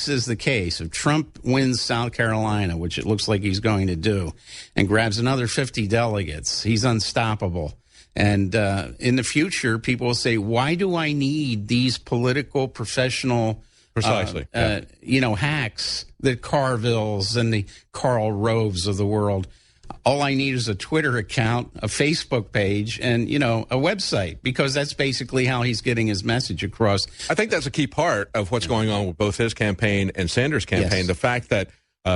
this is the case, if Trump wins South Carolina, which it looks like he's going to do, and grabs another 50 delegates, he's unstoppable. And in the future, people will say, why do I need these political professional Precisely. Hacks, the Carvilles and the Karl Roves of the world? All I need is a Twitter account, a Facebook page, and, a website, because that's basically how he's getting his message across. I think that's a key part of what's going on with both his campaign and Sanders' campaign. Yes. The fact that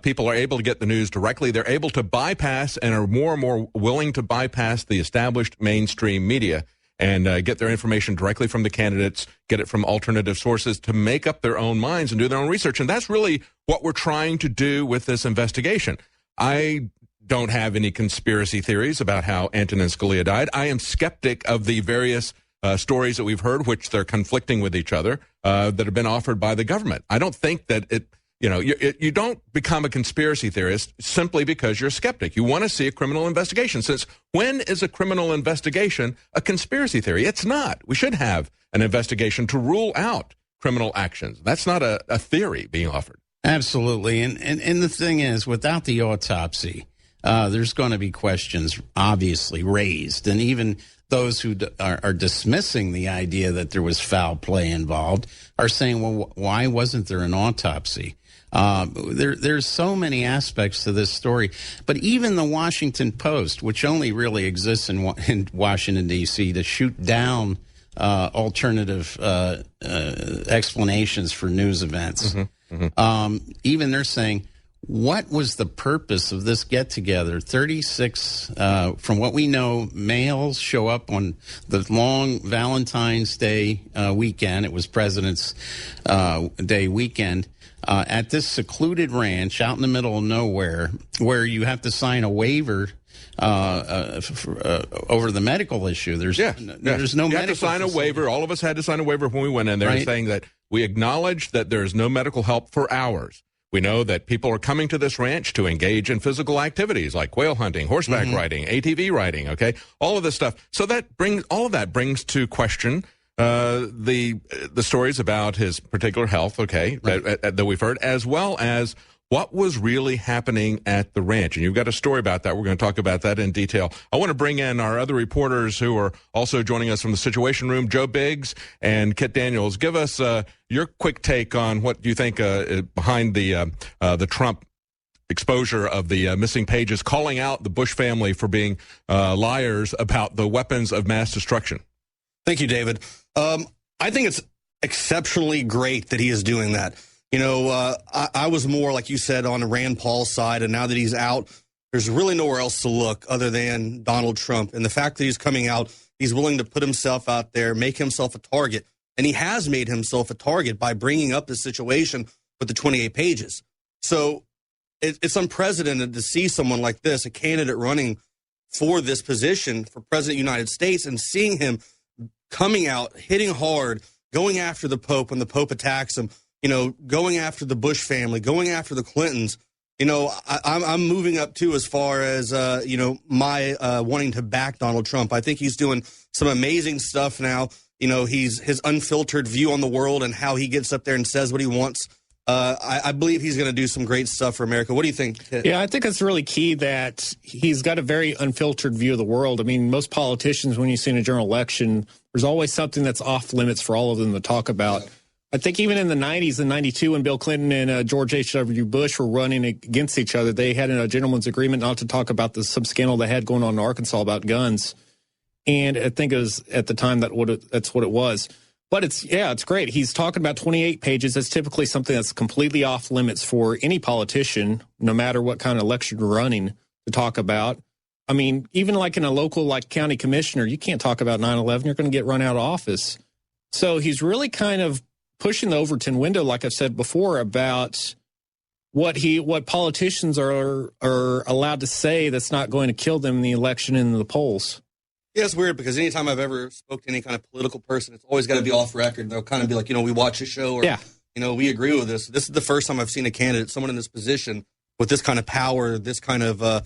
people are able to get the news directly. They're able to bypass and are more and more willing to bypass the established mainstream media and get their information directly from the candidates, get it from alternative sources to make up their own minds and do their own research. And that's really what we're trying to do with this investigation. I don't have any conspiracy theories about how Antonin Scalia died. I am skeptic of the various stories that we've heard, which they're conflicting with each other, that have been offered by the government. I don't think that you don't become a conspiracy theorist simply because you're a skeptic. You want to see a criminal investigation. Since when is a criminal investigation a conspiracy theory? It's not. We should have an investigation to rule out criminal actions. That's not a theory being offered. Absolutely. And the thing is, without the autopsy, there's going to be questions obviously raised. And even those who are dismissing the idea that there was foul play involved are saying, well, why wasn't there an autopsy? There's so many aspects to this story. But even the Washington Post, which only really exists in Washington, D.C., to shoot down alternative explanations for news events, even they're saying, what was the purpose of this get-together? 36, from what we know, males show up on the long Valentine's Day weekend. It was President's Day weekend at this secluded ranch out in the middle of nowhere, where you have to sign a waiver over the medical issue. There's no medical. You have to sign a waiver. All of us had to sign a waiver when we went in there, right, saying that we acknowledge that there is no medical help for hours. We know that people are coming to this ranch to engage in physical activities like quail hunting, horseback riding, ATV riding, okay? All of this stuff. So all of that brings to question the stories about his particular health, okay, right, that we've heard, as well as what was really happening at the ranch. And you've got a story about that. We're going to talk about that in detail. I want to bring in our other reporters who are also joining us from the Situation Room, Joe Biggs and Kit Daniels. Give us your quick take on what you think behind the Trump exposure of the missing pages, calling out the Bush family for being liars about the weapons of mass destruction. Thank you, David. I think it's exceptionally great that he is doing that. I was more, like you said, on Rand Paul's side, and now that he's out, there's really nowhere else to look other than Donald Trump. And the fact that he's coming out, he's willing to put himself out there, make himself a target, and he has made himself a target by bringing up the situation with the 28 pages. So it's unprecedented to see someone like this, a candidate running for this position for President of the United States, and seeing him coming out, hitting hard, going after the Pope when the Pope attacks him, going after the Bush family, going after the Clintons. I'm moving up, too, as far as, my wanting to back Donald Trump. I think he's doing some amazing stuff now. His unfiltered view on the world and how he gets up there and says what he wants. I believe he's going to do some great stuff for America. What do you think? Yeah, I think it's really key that he's got a very unfiltered view of the world. I mean, most politicians, when you see in a general election, there's always something that's off limits for all of them to talk about. Yeah. I think even in the 90s and 92, when Bill Clinton and George H.W. Bush were running against each other, they had a gentleman's agreement not to talk about some scandal they had going on in Arkansas about guns. And I think it was at the time that's what it was. But it's great. He's talking about 28 pages. That's typically something that's completely off limits for any politician, no matter what kind of election you're running, to talk about. I mean, even like in a local, county commissioner, you can't talk about 9/11. You're going to get run out of office. So he's really kind of pushing the Overton window, like I've said before, about what politicians are allowed to say that's not going to kill them in the election and in the polls. Yeah, it's weird because anytime I've ever spoke to any kind of political person, it's always got to be off record. They'll kind of be like, we watch a show, or, we agree with this. This is the first time I've seen a candidate, someone in this position with this kind of power, this kind of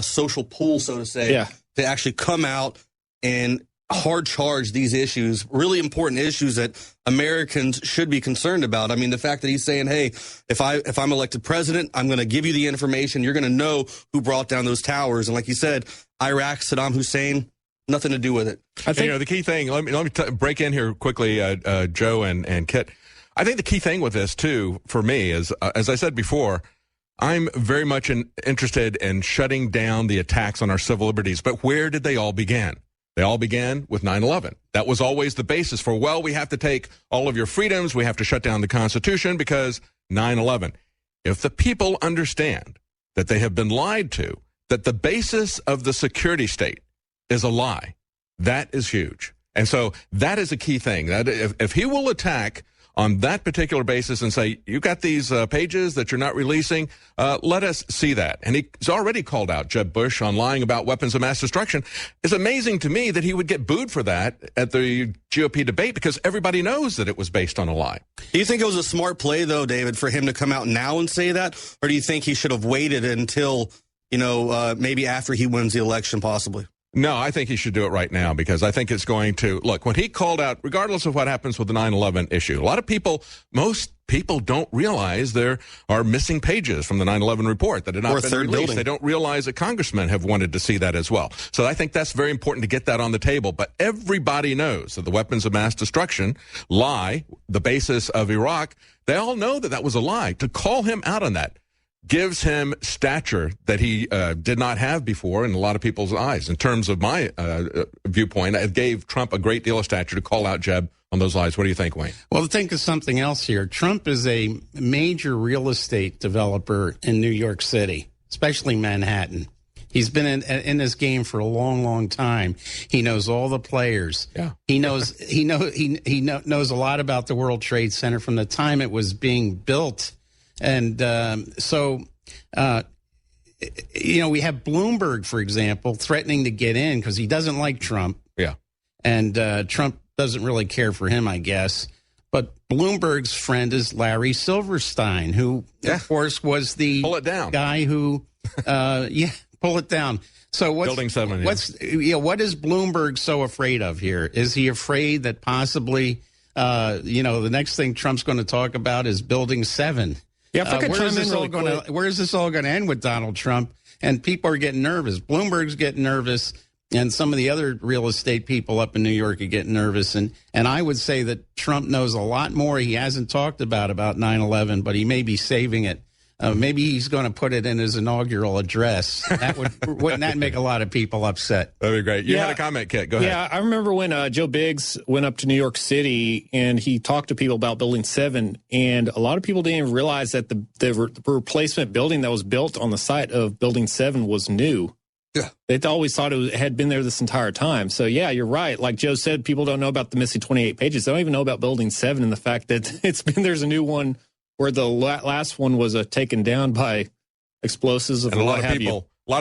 social pull, so to say, to actually come out and hard charge these issues, really important issues that Americans should be concerned about. I mean, the fact that he's saying, hey, if I'm elected president, I'm going to give you the information. You're going to know who brought down those towers. And like you said, Iraq, Saddam Hussein, nothing to do with it. I think the key thing, let me break in here quickly, Joe and Kit. I think the key thing with this, too, for me, is, as I said before, I'm very much interested in shutting down the attacks on our civil liberties. But where did they all begin? They all began with 9/11. That was always the basis for, well, we have to take all of your freedoms. We have to shut down the Constitution because 9/11. If the people understand that they have been lied to, that the basis of the security state is a lie, that is huge. And so that is a key thing. That if he will attack on that particular basis and say, you got these pages that you're not releasing, let us see that. And he's already called out Jeb Bush on lying about weapons of mass destruction. It's amazing to me that he would get booed for that at the GOP debate because everybody knows that it was based on a lie. Do you think it was a smart play, though, David, for him to come out now and say that? Or do you think he should have waited until, maybe after he wins the election, possibly? No, I think he should do it right now because I think it's going to, look, when he called out, regardless of what happens with the 9/11 issue, most people don't realize there are missing pages from the 9/11 report that had not been released. Building. They don't realize that congressmen have wanted to see that as well. So I think that's very important to get that on the table. But everybody knows that the weapons of mass destruction lie, the basis of Iraq, they all know that that was a lie. To call him out on that gives him stature that he did not have before in a lot of people's eyes. In terms of my viewpoint, it gave Trump a great deal of stature to call out Jeb on those lies. What do you think, Wayne? Well, think of something else here. Trump is a major real estate developer in New York City, especially Manhattan. He's been in this game for a long, long time. He knows all the players. Yeah. He knows knows a lot about the World Trade Center from the time it was being built. And we have Bloomberg, for example, threatening to get in because he doesn't like Trump. Yeah. And Trump doesn't really care for him, I guess. But Bloomberg's friend is Larry Silverstein, who, of course, was the guy who, pull it down. So Building 7. What is Bloomberg so afraid of here? Is he afraid that possibly, the next thing Trump's going to talk about is Building 7? Yeah, where is this all going to end with Donald Trump? And people are getting nervous. Bloomberg's getting nervous, and some of the other real estate people up in New York are getting nervous. And I would say that Trump knows a lot more he hasn't talked about 9/11, but he may be saving it. Maybe he's going to put it in his inaugural address. Wouldn't that make a lot of people upset? That'd be great. You had a comment, Kit. Go ahead. Yeah, I remember when Joe Biggs went up to New York City and he talked to people about Building 7, and a lot of people didn't even realize that the replacement building that was built on the site of Building 7 was new. Yeah. They always thought it had been there this entire time. So, yeah, you're right. Like Joe said, people don't know about the missing 28 pages. They don't even know about Building 7 and the fact that there's a new one where the last one was taken down by explosives. And a lot of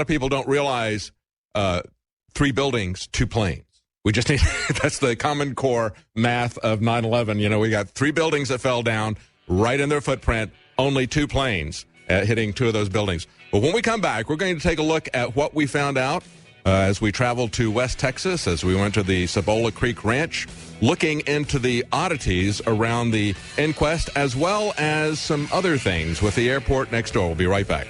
people don't realize 3 buildings, 2 planes. We just need, that's the Common Core math of 9/11. We got 3 buildings that fell down right in their footprint, only 2 planes hitting 2 of those buildings. But when we come back, we're going to take a look at what we found out as we traveled to West Texas, as we went to the Cibola Creek Ranch, looking into the oddities around the inquest, as well as some other things with the airport next door. We'll be right back.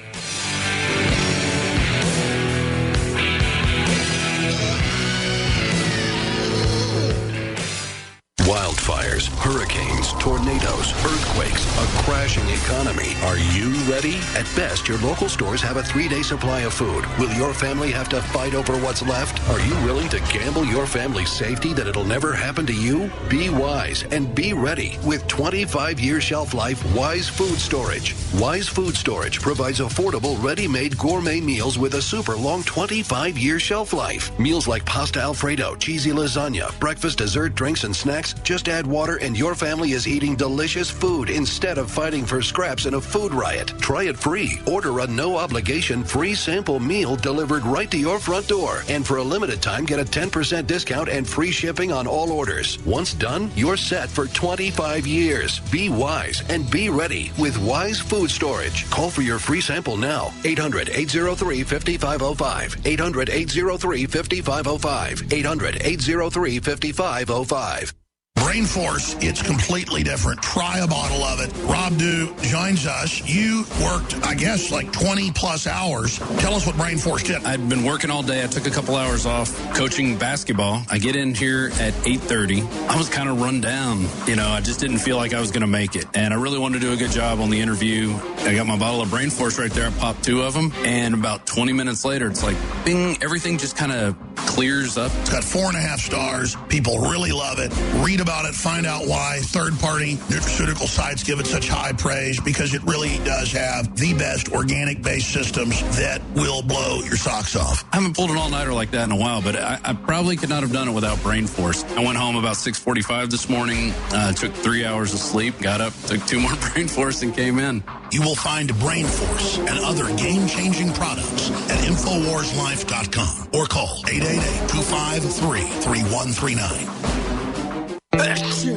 Wildfires, hurricanes, tornadoes, earthquakes, a crashing economy. Are you ready? At best, your local stores have a 3-day supply of food. Will your family have to fight over what's left? Are you willing to gamble your family's safety that it'll never happen to you? Be wise and be ready with 25-year shelf life Wise Food Storage. Wise Food Storage provides affordable, ready-made gourmet meals with a super long 25-year shelf life. Meals like pasta Alfredo, cheesy lasagna, breakfast, dessert, drinks, and snacks. Just add water and your family is eating delicious food instead of fighting for scraps in a food riot. Try it free. Order a no-obligation free sample meal delivered right to your front door. And for a limited time, get a 10% discount and free shipping on all orders. Once done, you're set for 25 years. Be wise and be ready with Wise Food Storage. Call for your free sample now. 800-803-5505. 800-803-5505. 800-803-5505. Brain Force, it's completely different. Try a bottle of it. Rob Dew joins us. You worked, I guess, like 20-plus hours. Tell us what Brain Force did. I'd been working all day. I took a couple hours off coaching basketball. I get in here at 8:30. I was kind of run down. I just didn't feel like I was going to make it. And I really wanted to do a good job on the interview. I got my bottle of Brain Force right there. I popped 2 of them. And about 20 minutes later, it's like, bing, everything just kind of clears up. It's got 4.5 stars. People really love it. Read about it. Find out why third-party nutraceutical sites give it such high praise, because it really does have the best organic-based systems that will blow your socks off. I haven't pulled an all-nighter like that in a while, but I probably could not have done it without Brain Force. I went home about 6:45 this morning, took 3 hours of sleep, got up, took 2 more Brain Force, and came in. You will find Brain Force and other game-changing products at InfoWarsLife.com or call 888-253-3139.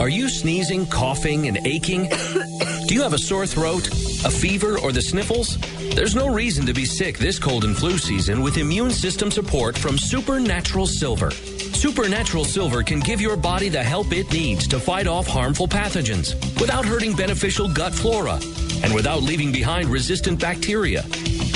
Are you sneezing, coughing, and aching? Do you have a sore throat, a fever, or the sniffles? There's no reason to be sick this cold and flu season with immune system support from Supernatural Silver. Supernatural Silver can give your body the help it needs to fight off harmful pathogens without hurting beneficial gut flora and without leaving behind resistant bacteria.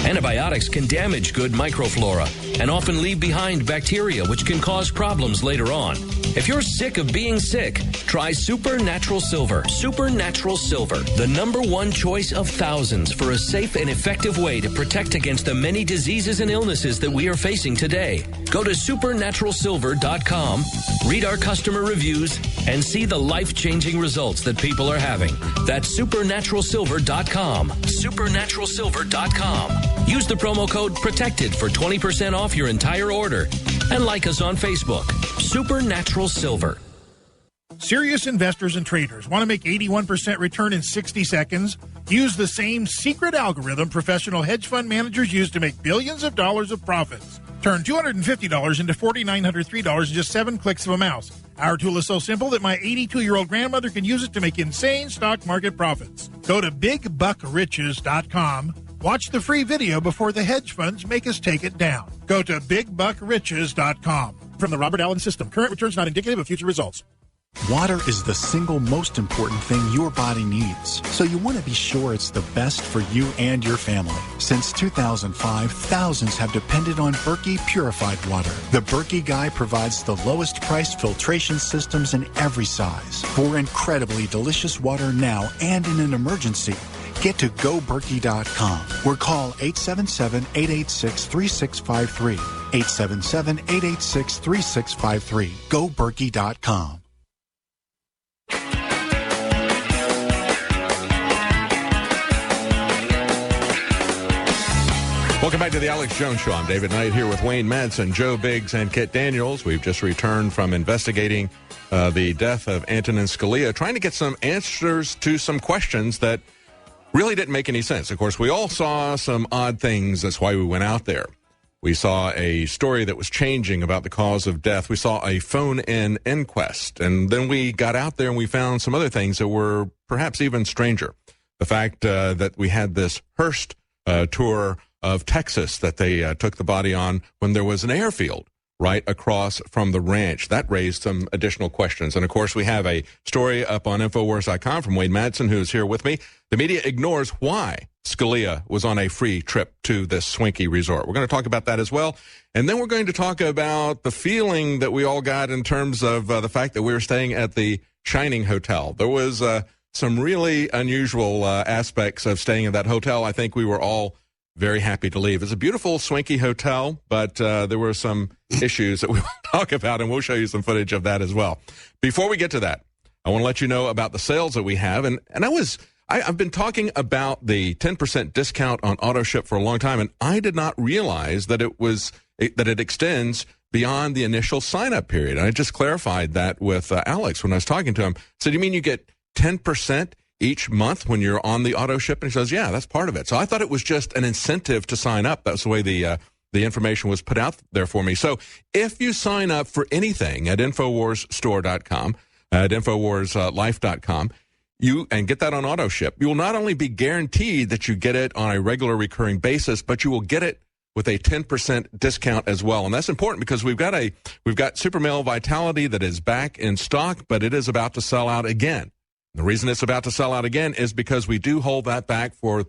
Antibiotics can damage good microflora and often leave behind bacteria, which can cause problems later on. If you're sick of being sick, try Supernatural Silver. Supernatural Silver, the #1 choice of thousands for a safe and effective way to protect against the many diseases and illnesses that we are facing today. Go to supernaturalsilver.com, read our customer reviews, and see the life-changing results that people are having. That's supernaturalsilver.com. Supernaturalsilver.com. Use the promo code PROTECTED for 20% off your entire order. And like us on Facebook. Supernatural Silver. Serious investors and traders want to make 81% return in 60 seconds? Use the same secret algorithm professional hedge fund managers use to make billions of dollars of profits. Turn $250 into $4,903 in just 7 clicks of a mouse. Our tool is so simple that my 82-year-old grandmother can use it to make insane stock market profits. Go to BigBuckRiches.com. Watch the free video before the hedge funds make us take it down. Go to BigBuckRiches.com. From the Robert Allen System, current returns not indicative of future results. Water is the single most important thing your body needs, so you want to be sure it's the best for you and your family. Since 2005, thousands have depended on Berkey purified water. The Berkey Guy provides the lowest priced filtration systems in every size for incredibly delicious water now and in an emergency. Get to GoBerkey.com or call 877-886-3653. 877-886-3653. GoBerkey.com. Welcome back to the Alex Jones Show. I'm David Knight here with Wayne Madsen, Joe Biggs, and Kit Daniels. We've just returned from investigating the death of Antonin Scalia, trying to get some answers to some questions that really didn't make any sense. Of course, we all saw some odd things. That's why we went out there. We saw a story that was changing about the cause of death. We saw a phone-in inquest. And then we got out there and we found some other things that were perhaps even stranger. The fact that we had this Hearst tour of Texas that they took the body on when there was an airfield right across from the ranch. That raised some additional questions. And, of course, we have a story up on Infowars.com from Wayne Madsen, who is here with me. The media ignores why Scalia was on a free trip to this swanky resort. We're going to talk about that as well. And then we're going to talk about the feeling that we all got in terms of the fact that we were staying at the Shining Hotel. There was some really unusual aspects of staying in that hotel. I think we were all very happy to leave. It's a beautiful, swanky hotel, but there were some issues that we will talk about, and we'll show you some footage of that as well. Before we get to that, I want to let you know about the sales that we have. And I've been talking about the 10% discount on auto ship for a long time, and I did not realize that it extends beyond the initial sign-up period. And I just clarified that with Alex when I was talking to him. I said, you mean you get 10% each month when you're on the auto ship? And he says, yeah, that's part of it. So I thought it was just an incentive to sign up. That's the way the information was put out there for me. So if you sign up for anything at InfoWarsStore.com, at InfoWarsLife.com, and get that on auto ship, you will not only be guaranteed that you get it on a regular recurring basis, but you will get it with a 10% discount as well. And that's important because we've got Super Male Vitality that is back in stock, but it is about to sell out again. The reason it's about to sell out again is because we do hold that back for